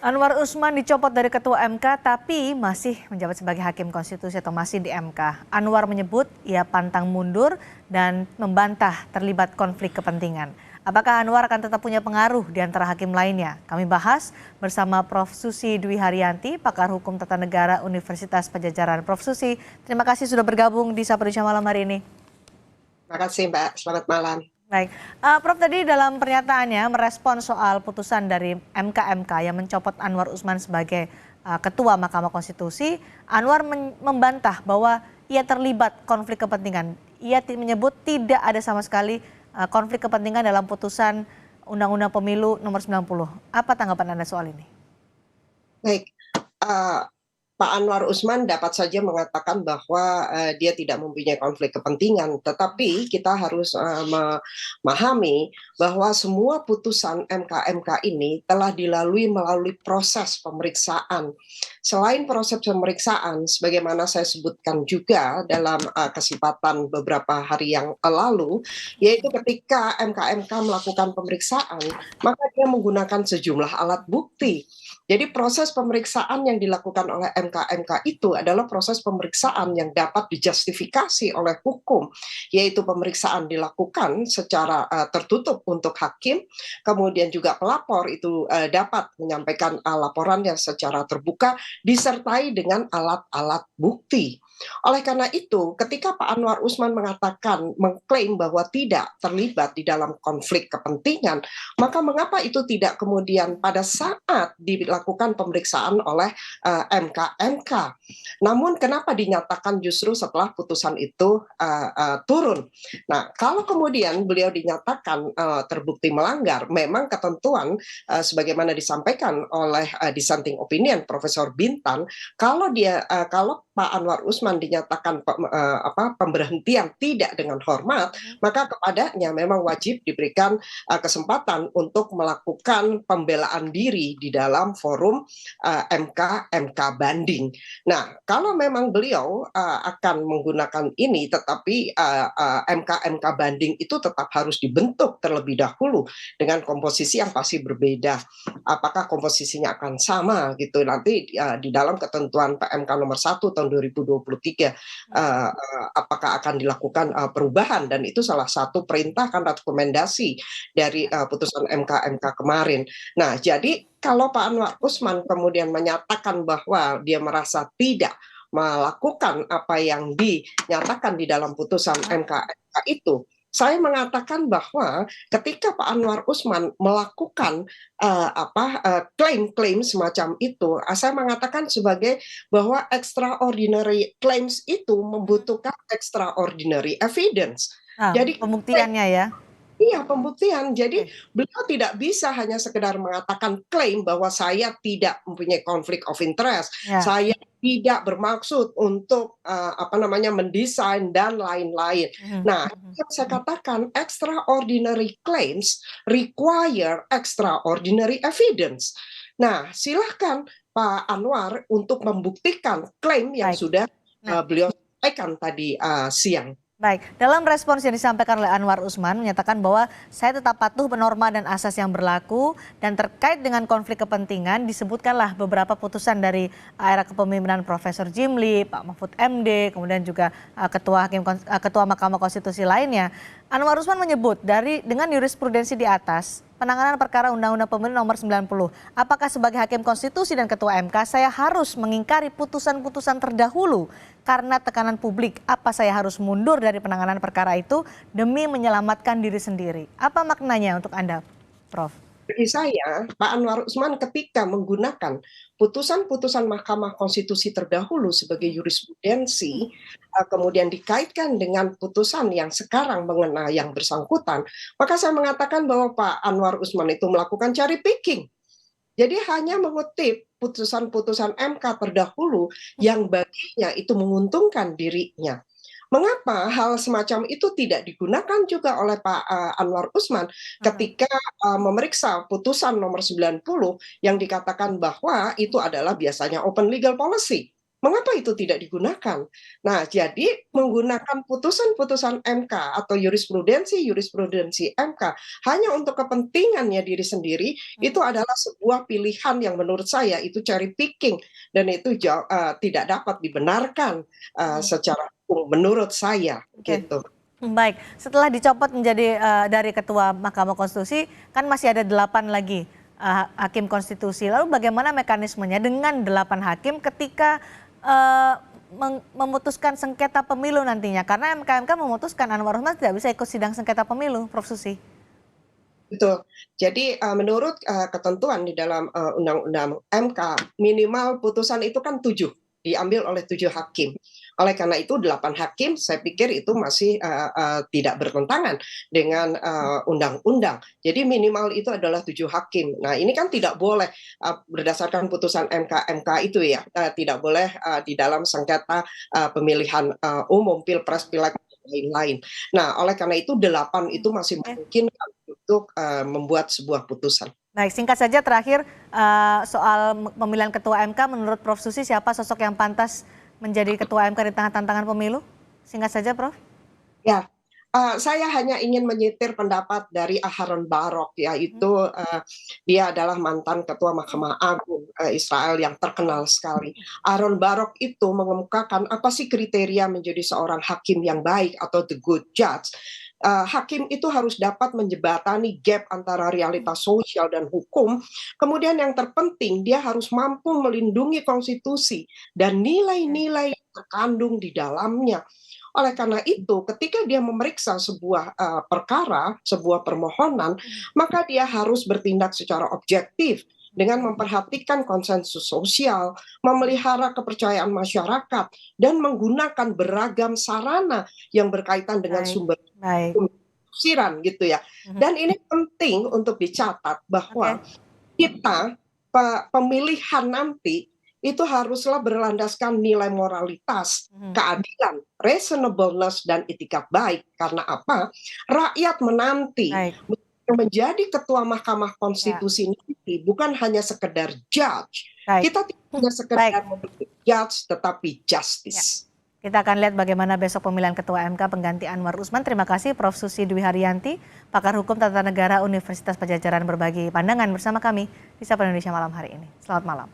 Anwar Usman dicopot dari Ketua MK tapi masih menjabat sebagai Hakim Konstitusi atau masih di MK. Anwar menyebut ia pantang mundur dan membantah terlibat konflik kepentingan. Apakah Anwar akan tetap punya pengaruh di antara hakim lainnya? Kami bahas bersama Prof. Susi Dwi Haryanti, pakar hukum tata negara Universitas Padjadjaran. Prof. Susi, terima kasih sudah bergabung di Sapa Indonesia malam hari ini. Terima kasih Mbak, selamat malam. Baik, Prof tadi dalam pernyataannya merespon soal putusan dari MK yang mencopot Anwar Usman sebagai Ketua Mahkamah Konstitusi. Anwar membantah bahwa ia terlibat konflik kepentingan. Ia menyebut tidak ada sama sekali konflik kepentingan dalam putusan Undang-Undang Pemilu nomor 90. Apa tanggapan Anda soal ini? Baik, Pak Anwar Usman dapat saja mengatakan bahwa dia tidak mempunyai konflik kepentingan, tetapi kita harus memahami bahwa semua putusan MK ini telah dilalui melalui proses pemeriksaan. Selain proses pemeriksaan, sebagaimana saya sebutkan juga dalam kesempatan beberapa hari yang lalu, yaitu ketika MK melakukan pemeriksaan, maka dia menggunakan sejumlah alat bukti. Jadi proses pemeriksaan yang dilakukan oleh MK itu adalah proses pemeriksaan yang dapat dijustifikasi oleh hukum, yaitu pemeriksaan dilakukan secara tertutup untuk hakim, kemudian juga pelapor itu dapat menyampaikan laporannya secara terbuka, disertai dengan alat-alat bukti. Oleh karena itu, ketika Pak Anwar Usman mengklaim bahwa tidak terlibat di dalam konflik kepentingan, maka mengapa itu tidak kemudian pada saat dilakukan pemeriksaan oleh MK? Namun kenapa dinyatakan justru setelah putusan itu turun? Nah, kalau kemudian beliau dinyatakan terbukti melanggar, memang ketentuan sebagaimana disampaikan oleh dissenting opinion Profesor Bintan, kalau Pak Anwar Usman dinyatakan pemberhentian tidak dengan hormat, maka kepadanya memang wajib diberikan kesempatan untuk melakukan pembelaan diri di dalam forum MK banding. Nah, kalau memang beliau akan menggunakan ini, tetapi MK banding itu tetap harus dibentuk terlebih dahulu dengan komposisi yang pasti berbeda. Apakah komposisinya akan sama gitu nanti di dalam ketentuan PMK nomor 1 tahun 2023 apakah akan dilakukan perubahan, dan itu salah satu perintah kan rekomendasi dari putusan MK kemarin. Nah, jadi kalau Pak Anwar Usman kemudian menyatakan bahwa dia merasa tidak melakukan apa yang dinyatakan di dalam putusan MK itu, saya mengatakan bahwa ketika Pak Anwar Usman melakukan klaim-klaim semacam itu, saya mengatakan sebagai bahwa extraordinary claims itu membutuhkan extraordinary evidence. Jadi pembuktiannya ya. iya, pembuktian. Jadi beliau tidak bisa hanya sekedar mengatakan klaim bahwa saya tidak mempunyai konflik of interest, saya tidak bermaksud untuk mendesain dan lain-lain. Nah, yang saya katakan extraordinary claims require extraordinary evidence. Nah, silahkan Pak Anwar untuk membuktikan klaim yang sudah beliau sampaikan tadi siang. Baik, dalam respons yang disampaikan oleh Anwar Usman menyatakan bahwa saya tetap patuh norma dan asas yang berlaku, dan terkait dengan konflik kepentingan disebutkanlah beberapa putusan dari era kepemimpinan Profesor Jimli, Pak Mahfud MD, kemudian juga Ketua Mahkamah Konstitusi lainnya. Anwar Usman menyebut dengan jurisprudensi di atas, penanganan perkara Undang-Undang Pemilu nomor 90, apakah sebagai Hakim Konstitusi dan Ketua MK saya harus mengingkari putusan-putusan terdahulu karena tekanan publik? Apa saya harus mundur dari penanganan perkara itu demi menyelamatkan diri sendiri? Apa maknanya untuk Anda, Prof? Bagi saya, Pak Anwar Usman ketika menggunakan putusan-putusan Mahkamah Konstitusi terdahulu sebagai jurisprudensi, kemudian dikaitkan dengan putusan yang sekarang mengenai yang bersangkutan, maka saya mengatakan bahwa Pak Anwar Usman itu melakukan cherry picking. Jadi hanya mengutip putusan-putusan MK terdahulu yang baginya itu menguntungkan dirinya. Mengapa hal semacam itu tidak digunakan juga oleh Pak Anwar Usman ketika memeriksa putusan nomor 90 yang dikatakan bahwa itu adalah biasanya open legal policy? Mengapa itu tidak digunakan? Nah, jadi menggunakan putusan-putusan MK atau jurisprudensi MK hanya untuk kepentingannya diri sendiri, itu adalah sebuah pilihan yang menurut saya itu cherry picking, dan itu tidak dapat dibenarkan secara hukum menurut saya, Oke. gitu. Baik, setelah dicopot menjadi dari Ketua Mahkamah Konstitusi, kan masih ada 8 lagi hakim konstitusi. Lalu bagaimana mekanismenya dengan 8 hakim ketika memutuskan sengketa pemilu nantinya? Karena MK memutuskan Anwar Usman tidak bisa ikut sidang sengketa pemilu, Prof. Susi. Betul. Jadi menurut ketentuan di dalam Undang-Undang MK, minimal putusan itu kan 7, diambil oleh 7 hakim. Oleh karena itu 8 hakim, saya pikir itu masih tidak bertentangan dengan undang-undang. Jadi minimal itu adalah 7 hakim. Nah, ini kan tidak boleh berdasarkan putusan MK itu ya, tidak boleh di dalam sengketa pemilihan umum, pilpres, pileg, lain-lain. Nah, oleh karena itu 8 itu masih memungkinkan untuk membuat sebuah putusan. Baik, singkat saja terakhir soal pemilihan Ketua MK, menurut Prof. Susi siapa sosok yang pantas menjadi Ketua MK di tengah tantangan pemilu? Singkat saja, Prof. Ya, saya hanya ingin menyitir pendapat dari Aharon Barok, yaitu dia adalah mantan Ketua Mahkamah Agung Israel yang terkenal sekali. Aharon Barok itu mengemukakan apa sih kriteria menjadi seorang hakim yang baik atau the good judge. Hakim itu harus dapat menjembatani gap antara realitas sosial dan hukum. Kemudian yang terpenting, dia harus mampu melindungi konstitusi dan nilai-nilai yang terkandung di dalamnya. Oleh karena itu, ketika dia memeriksa sebuah perkara, sebuah permohonan, maka dia harus bertindak secara objektif dengan memperhatikan konsensus sosial, memelihara kepercayaan masyarakat, dan menggunakan beragam sarana yang berkaitan dengan sumber tafsiran gitu ya. Dan ini penting untuk dicatat bahwa kita pemilihan nanti itu haruslah berlandaskan nilai moralitas, keadilan, reasonableness, dan itikat baik. Karena apa? Rakyat menanti menjadi Ketua Mahkamah Konstitusi nanti bukan hanya sekedar judge. Kita tidak hanya sekedar judge, tetapi justice. Kita akan lihat bagaimana besok pemilihan Ketua MK pengganti Anwar Usman. Terima kasih Prof. Susi Dwi Haryanti, pakar hukum tata negara Universitas Padjadjaran berbagi pandangan bersama kami di Sapa Indonesia malam hari ini. Selamat malam.